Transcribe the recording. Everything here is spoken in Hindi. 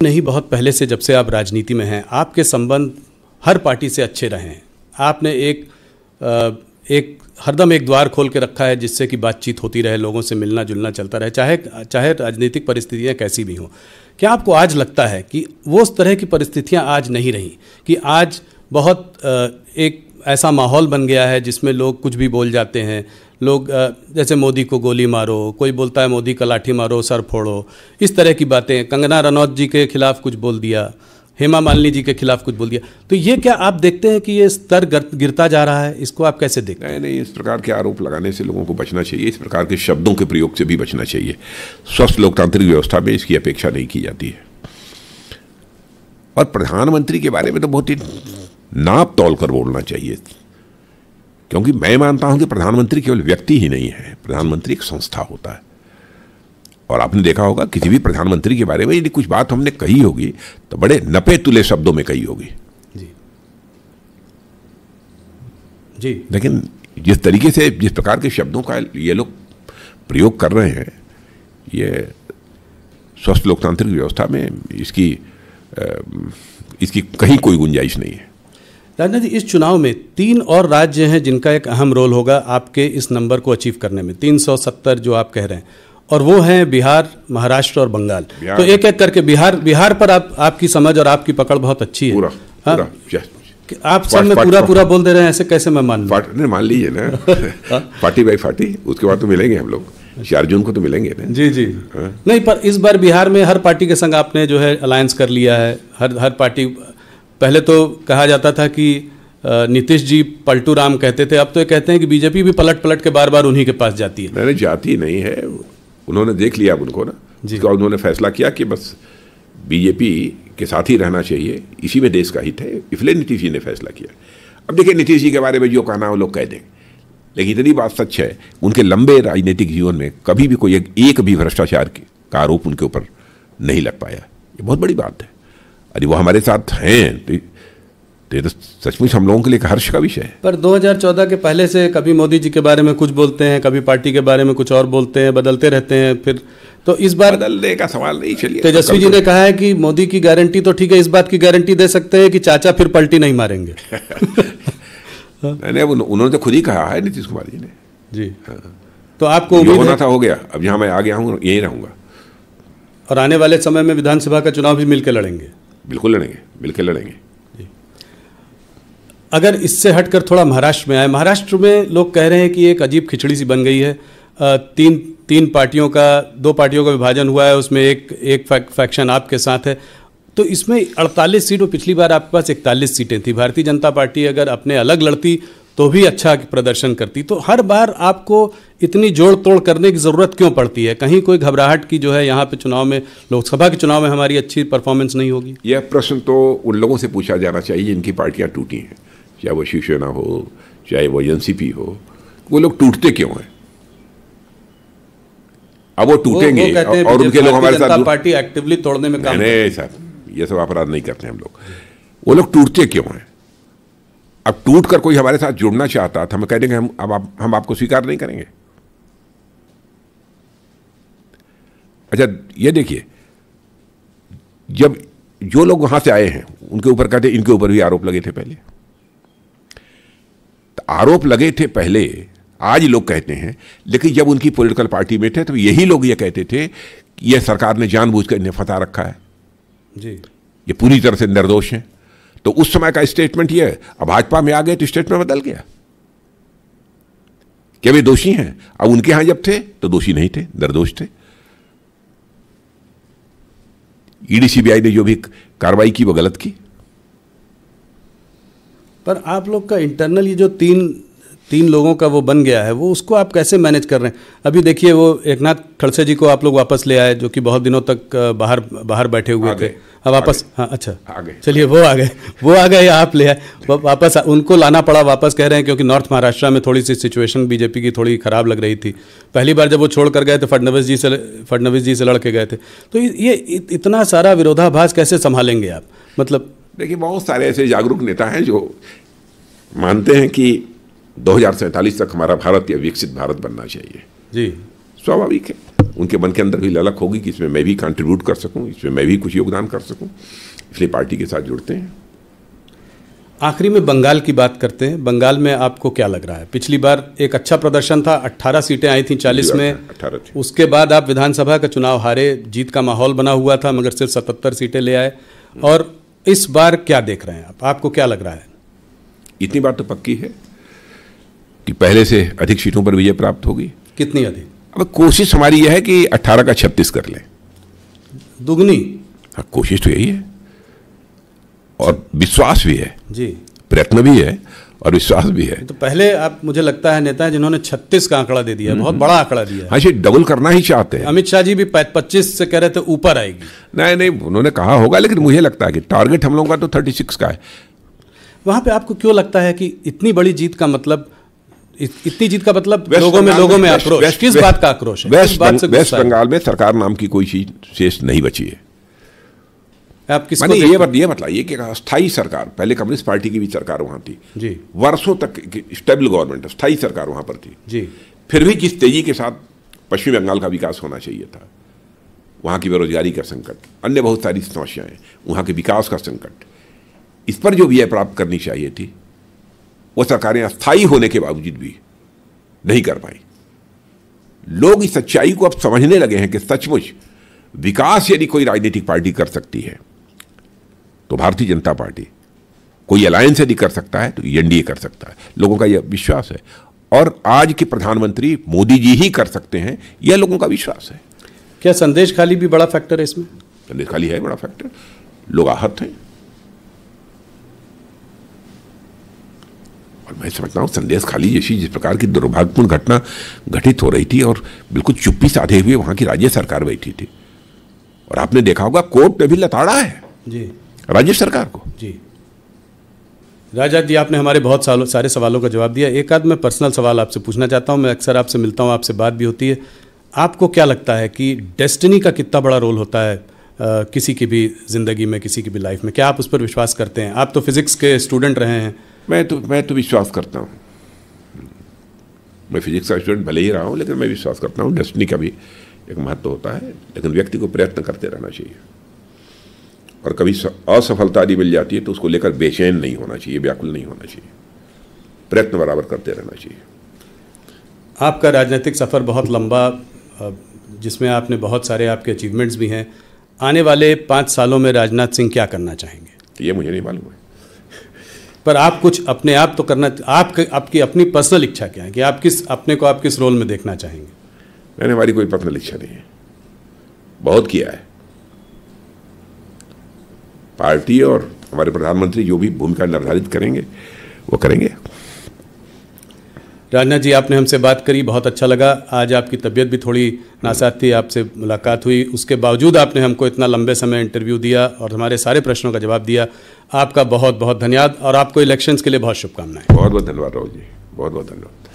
नहीं, बहुत पहले से जब से आप राजनीति में हैं, आपके संबंध हर पार्टी से अच्छे रहे हैं। आपने एक हरदम एक द्वार खोल के रखा है जिससे कि बातचीत होती रहे, लोगों से मिलना जुलना चलता रहे, चाहे राजनीतिक परिस्थितियां कैसी भी हों। क्या आपको आज लगता है कि वो उस तरह की परिस्थितियां आज नहीं रही, कि आज बहुत एक ऐसा माहौल बन गया है जिसमें लोग कुछ भी बोल जाते हैं? लोग जैसे मोदी को गोली मारो, कोई बोलता है मोदी का लाठी मारो, सर फोड़ो, इस तरह की बातें। कंगना रनौत जी के खिलाफ कुछ बोल दिया, हेमा मालिनी जी के खिलाफ कुछ बोल दिया। तो ये क्या आप देखते हैं कि ये स्तर गिरता जा रहा है? इसको आप कैसे देखते हैं? नहीं, इस प्रकार के आरोप लगाने से लोगों को बचना चाहिए, इस प्रकार के शब्दों के प्रयोग से भी बचना चाहिए। स्वस्थ लोकतांत्रिक व्यवस्था में इसकी अपेक्षा नहीं की जाती है। और प्रधानमंत्री के बारे में तो बहुत ही नाप तोल कर बोलना चाहिए, क्योंकि मैं मानता हूं कि प्रधानमंत्री केवल व्यक्ति ही नहीं है, प्रधानमंत्री एक संस्था होता है। और आपने देखा होगा किसी भी प्रधानमंत्री के बारे में यदि कुछ बात हमने कही होगी तो बड़े नपे तुले शब्दों में कही होगी जी जी। लेकिन जिस तरीके से, जिस प्रकार के शब्दों का ये लोग प्रयोग कर रहे हैं, ये स्वस्थ लोकतांत्रिक व्यवस्था में इसकी कहीं कोई गुंजाइश नहीं है। राजनाथ जी, इस चुनाव में 3 और राज्य हैं जिनका एक अहम रोल होगा आपके इस नंबर को अचीव करने में, 370 जो आप कह रहे हैं, और वो हैं बिहार, महाराष्ट्र और बंगाल। तो एक एक करके बिहार पर आपकी समझ और आपकी पकड़ बहुत अच्छी है। पूरा आप सब में पूरा बोल दे रहे हैं, ऐसे कैसे मैं मान लूं? मान लीजिए ना पार्टी बाई पार्टी, उसके बाद तो मिलेंगे हम लोग, 4 जून को तो मिलेंगे ना। जी जी। नहीं, पर इस बार बिहार में हर पार्टी के संग आपने जो है अलायंस कर लिया है। हर पार्टी, पहले तो कहा जाता था कि नीतीश जी पलटू राम कहते थे, अब तो ये कहते हैं कि बीजेपी भी पलट के बार उन्हीं के पास जाती है। नहीं, जाती नहीं है, उन्होंने देख लिया अब उनको ना, जिसका उन्होंने फैसला किया कि बस बीजेपी के साथ ही रहना चाहिए, इसी में देश का हित है, इसलिए नीतीश जी ने फैसला किया। अब देखिए, नीतीश जी के बारे में जो कहना वो लोग कह देंगे, लेकिन इतनी बात सच है, उनके लंबे राजनीतिक जीवन में कभी भी कोई एक भी भ्रष्टाचार का आरोप उनके ऊपर नहीं लग पाया। ये बहुत बड़ी बात है। अरे वो हमारे साथ हैं तो सचमुच हम लोगों के लिए हर्ष का विषय है। पर 2014 के पहले से कभी मोदी जी के बारे में कुछ बोलते हैं, कभी पार्टी के बारे में कुछ और बोलते हैं, बदलते रहते हैं। फिर तो इस बार बदलने का सवाल नहीं। चलिए, तेजस्वी जी ने कहा है कि मोदी की गारंटी तो ठीक है, इस बात की गारंटी दे सकते हैं कि चाचा फिर पलटी नहीं मारेंगे। नहीं, उन्होंने तो खुद ही कहा है, नीतीश कुमार जी ने। जी हाँ। तो आपको उम्मीद होना था, हो गया। अब जहाँ मैं आ गया हूँ यहीं रहूँगा, और आने वाले समय में विधानसभा का चुनाव भी मिलकर लड़ेंगे। बिल्कुल लड़ेंगे, मिलकर लड़ेंगे। अगर इससे हटकर थोड़ा महाराष्ट्र में आए, महाराष्ट्र में लोग कह रहे हैं कि एक अजीब खिचड़ी सी बन गई है। तीन पार्टियों का, 2 पार्टियों का विभाजन हुआ है, उसमें एक फैक्शन आपके साथ है। तो इसमें 48 सीटों, पिछली बार आपके पास 41 सीटें थी। भारतीय जनता पार्टी अगर अपने अलग लड़ती तो भी अच्छा प्रदर्शन करती। तो हर बार आपको इतनी जोड़ तोड़ करने की ज़रूरत क्यों पड़ती है? कहीं कोई घबराहट की जो है यहाँ पे चुनाव में, लोकसभा के चुनाव में हमारी अच्छी परफॉर्मेंस नहीं होगी? यह प्रश्न तो उन लोगों से पूछा जाना चाहिए जिनकी पार्टियाँ टूटी हैं, चाहे वो शिवसेना हो, चाहे वो एनसीपी हो। वो लोग टूटते क्यों हैं? अब वो टूटेंगे और उनके लोग हमारे साथ, पार्टी एक्टिवली तोड़ने में काम नहीं साहब, ये सब अपराध नहीं करते हम लोग। वो लोग टूटते क्यों हैं? अब टूट कर कोई हमारे साथ जुड़ना चाहता था, हम कह देंगे हम आपको स्वीकार नहीं करेंगे। अच्छा, ये देखिए, जब जो लोग वहां से आए हैं उनके ऊपर कहते, इनके ऊपर भी आरोप लगे थे पहले। तो आरोप लगे थे पहले, आज लोग कहते हैं, लेकिन जब उनकी पॉलिटिकल पार्टी में थे तो यही लोग ये कहते थे कि यह सरकार ने जानबूझकर इन्हें फंसा रखा है जी, ये पूरी तरह से निर्दोष हैं। तो उस समय का स्टेटमेंट ये है। अब भाजपा में आ गए तो स्टेटमेंट बदल गया, क्या वे दोषी हैं? अब उनके यहां जब थे तो दोषी नहीं थे, निर्दोष थे। ईडी सीबीआई ने जो भी कार्रवाई की वो गलत की। पर आप लोग का इंटरनल ये जो तीन लोगों का वो बन गया है, वो उसको आप कैसे मैनेज कर रहे हैं? अभी देखिए, वो एकनाथ खड़से जी को आप लोग वापस ले आए, जो कि बहुत दिनों तक बाहर बैठे हुए थे। अब वापस, हाँ, अच्छा, चलिए, वो आ गए, आप ले आए वापस। उनको लाना पड़ा वापस, कह रहे हैं क्योंकि नॉर्थ महाराष्ट्र में थोड़ी सी सिचुएशन बीजेपी की थोड़ी खराब लग रही थी। पहली बार जब वो छोड़ कर गए थे, फडणवीस जी से लड़के गए थे। तो ये इतना सारा विरोधाभास कैसे संभालेंगे आप? मतलब देखिए, बहुत सारे ऐसे जागरूक नेता हैं जो मानते हैं कि 2047 तक हमारा भारत या विकसित भारत बनना चाहिए। जी, स्वाभाविक है। उनके मन के अंदर भी ललक होगी कि इसमें मैं भी कंट्रीब्यूट कर सकूं, इसमें मैं भी कुछ योगदान कर सकूं, इसलिए पार्टी के साथ जुड़ते हैं। आखिरी में बंगाल की बात करते हैं। बंगाल में आपको क्या लग रहा है? पिछली बार एक अच्छा प्रदर्शन था, 18 सीटें आई थी 40 में, 18 थी। उसके बाद आप विधानसभा का चुनाव हारे, जीत का माहौल बना हुआ था मगर सिर्फ 77 सीटें ले आए। और इस बार क्या देख रहे हैं आप? आपको क्या लग रहा है? इतनी बात तो पक्की है कि पहले से अधिक सीटों पर विजय प्राप्त होगी। कितनी अधिक? अब कोशिश हमारी यह है कि 18 का 36 कर लें। दुगनी? हाँ, कोशिश तो यही है और विश्वास भी है जी, प्रयत्न भी है और विश्वास भी है। तो पहले आप, मुझे लगता है, नेता है जिन्होंने 36 का आंकड़ा दे दिया है, बहुत बड़ा आंकड़ा दिया है। हाँ, ये डबल करना ही चाहते हैं। अमित शाह जी भी 25 से कह रहे थे ऊपर आएगी। नहीं, उन्होंने कहा होगा, लेकिन मुझे लगता है कि टारगेट हम लोगों का तो 36 का है। वहां पे आपको क्यों लगता है कि इतनी बड़ी जीत का मतलब, इतनी जीत का मतलब लोगों में आक्रोश? किस बात का आक्रोश है? वेस्ट बंगाल में सरकार नाम की कोई चीज शेष नहीं बची है। आप किसको ये बताइए कि स्थायी सरकार, पहले कम्युनिस्ट पार्टी की भी सरकार वहां थी जी, वर्षों तक स्टेबल गवर्नमेंट, स्थायी सरकार वहां पर थी जी, फिर भी जिस तेजी के साथ पश्चिम बंगाल का विकास होना चाहिए था, वहां की बेरोजगारी का संकट, अन्य बहुत सारी समस्याएं, वहां के विकास का संकट, इस पर जो विजय प्राप्त करनी चाहिए थी वो सरकारें अस्थायी होने के बावजूद भी नहीं कर पाई। लोग इस सच्चाई को अब समझने लगे हैं कि सचमुच विकास यदि कोई राजनीतिक पार्टी कर सकती है तो भारतीय जनता पार्टी, कोई अलायंस यदि कर सकता है तो एनडीए कर सकता है। लोगों का यह विश्वास है और आज के प्रधानमंत्री मोदी जी ही कर सकते हैं, यह लोगों का विश्वास है। क्या संदेश खाली भी बड़ा फैक्टर है इसमें? संदेश खाली है बड़ा फैक्टर। लोग आहत हैं और मैं समझता हूं संदेश खाली जैसी जिस प्रकार की दुर्भाग्यपूर्ण घटना घटित हो रही थी और बिल्कुल चुप्पी साधे हुए वहां की राज्य सरकार बैठी थी, और आपने देखा होगा कोर्ट में भी लताड़ा है जी राज्य सरकार को। जी, राजा जी, आपने हमारे बहुत सारे सवालों का जवाब दिया। एक आध मैं पर्सनल सवाल आपसे पूछना चाहता हूं। मैं अक्सर आपसे मिलता हूं, आपसे बात भी होती है। आपको क्या लगता है कि डेस्टिनी का कितना बड़ा रोल होता है किसी की भी जिंदगी में, किसी की भी लाइफ में? क्या आप उस पर विश्वास करते हैं? आप तो फिजिक्स के स्टूडेंट रहे हैं। मैं तो विश्वास करता हूँ। मैं फिजिक्स का स्टूडेंट भले ही रहा हूँ, लेकिन मैं विश्वास करता हूँ डेस्टिनी का भी एक महत्व होता है, लेकिन व्यक्ति को प्रयत्न करते रहना चाहिए और कभी असफलता यदि मिल जाती है तो उसको लेकर बेचैन नहीं होना चाहिए, व्याकुल नहीं होना चाहिए, प्रयत्न बराबर करते रहना चाहिए। आपका राजनीतिक सफ़र बहुत लंबा, जिसमें आपने बहुत सारे आपके अचीवमेंट्स भी हैं। आने वाले 5 सालों में राजनाथ सिंह क्या करना चाहेंगे? ये मुझे नहीं मालूम है, पर आप कुछ अपने आप तो करना, आपकी अपनी पर्सनल इच्छा क्या है कि आप किस रोल में देखना चाहेंगे? मैंने हमारी कोई पर्सनल इच्छा नहीं है, बहुत किया है। पार्टी और हमारे प्रधानमंत्री जो भी भूमिका निर्धारित करेंगे वो करेंगे। राजनाथ जी, आपने हमसे बात करी, बहुत अच्छा लगा। आज आपकी तबीयत भी थोड़ी नासाज थी, आपसे मुलाकात हुई, उसके बावजूद आपने हमको इतना लंबे समय इंटरव्यू दिया और हमारे सारे प्रश्नों का जवाब दिया। आपका बहुत बहुत धन्यवाद और आपको इलेक्शंस के लिए बहुत शुभकामनाएं। बहुत बहुत धन्यवाद राहुल जी, बहुत बहुत धन्यवाद।